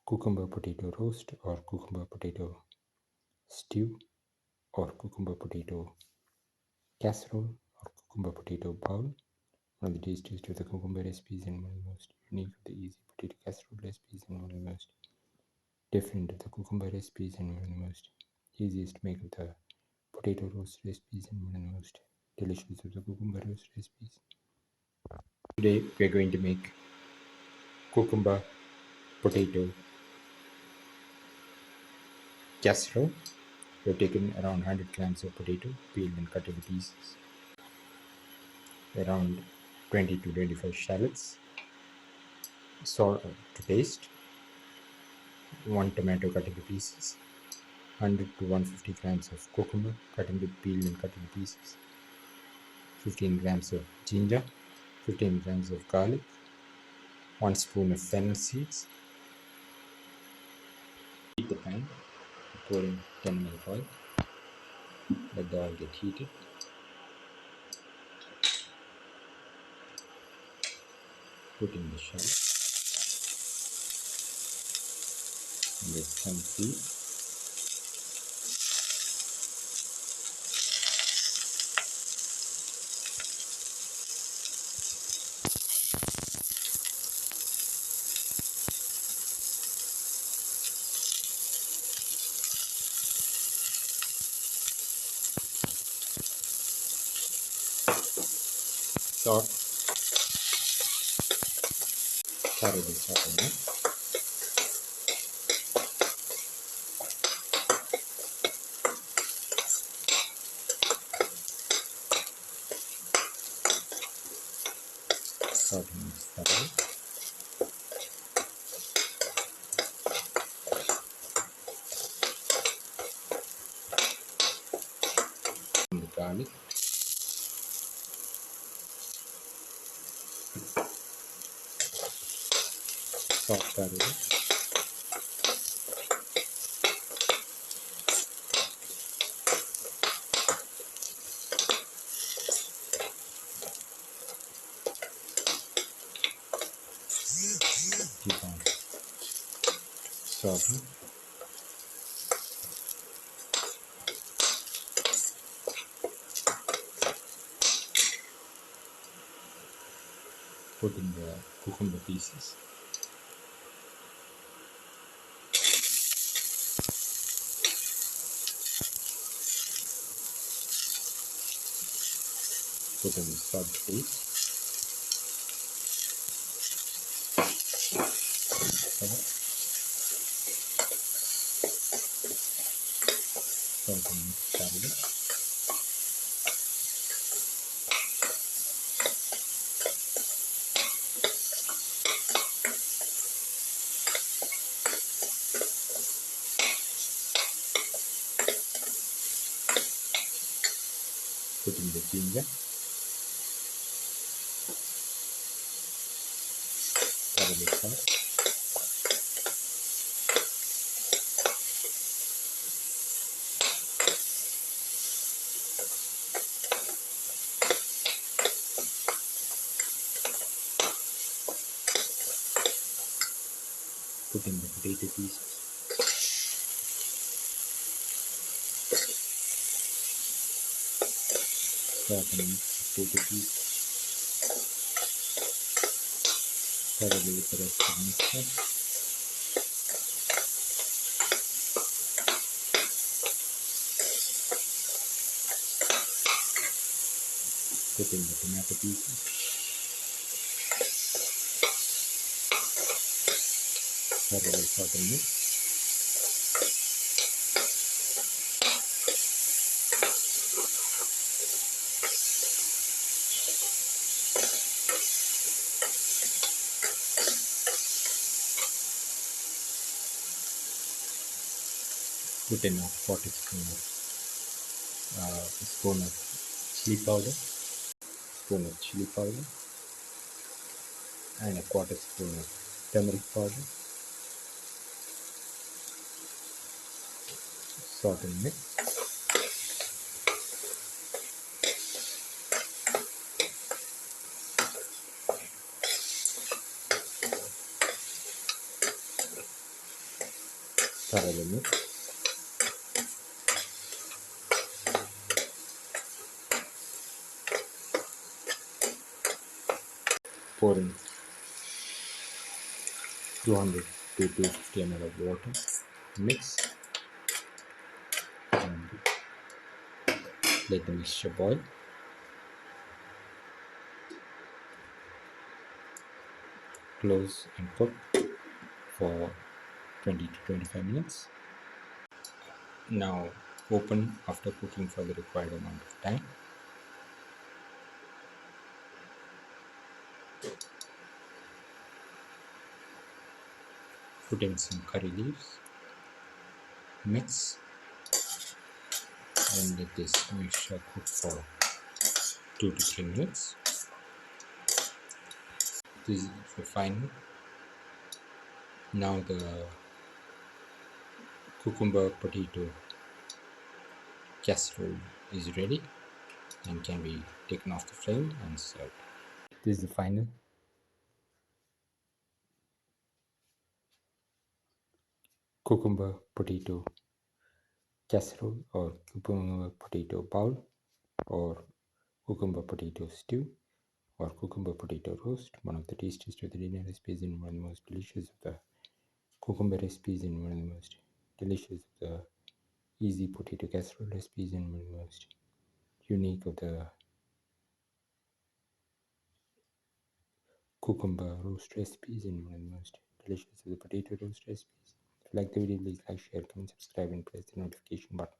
cucumber potato roast or cucumber potato stew or cucumber potato casserole or cucumber potato bowl. One of the tastiest of the cucumber recipes and one of the most unique of the easy potato casserole recipes and one of the most different of the cucumber recipes and one of the most easiest to make of the potato roast recipes and one of the most delicious of the cucumber roast recipes. Today we are going to make cucumber potato casserole. We have taken around 100 grams of potato, peeled and cut into pieces, around 20 to 25 shallots, salt to taste, 1 tomato cut into pieces, 100 to 150 grams of cucumber cut into peeled and cut into pieces, 15 grams of ginger, 15 grams of garlic, 1 spoon of fennel seeds. Heat the pan, pour in 10 ml oil, let the oil get heated. Put in the shallot, let some seed. Salt, caramel salt in it. Salt and thoroughly. And the garlic. Salt thoroughly. Keep on sauteing. Put in the cucumber pieces. Put in the salt paste. Salt and mix thoroughly. Put in the ginger. Thoroughly sauce. Put in the potato pieces. Salt and mix the potato pieces thoroughly with the rest of the mixture. Put in the tomato pieces. Thoroughly saute and mix. Put in a quarter spoon of chili powder, and a quarter spoon of turmeric powder. Salt and mix. thoroughly mix. Pour in 200 to 250 ml of water. Mix and let the mixture boil. Close and cook for 20 to 25 minutes. Now open after cooking for the required amount of time. Put in some curry leaves. Mix and let this mixture cook for 2 to 3 minutes. This is the final. Now the cucumber potato casserole is ready and can be taken off the flame and served. This is the final cucumber potato casserole or cucumber potato bowl or cucumber potato stew or cucumber potato roast, one of the tastiest of the dinner recipes and one of the most delicious of the cucumber recipes and one of the most delicious of the easy potato casserole recipes and one of the most unique of the cucumber roast recipes and one of the most delicious of the potato roast recipes. If you like the video, please like, share, comment, subscribe and press the notification button.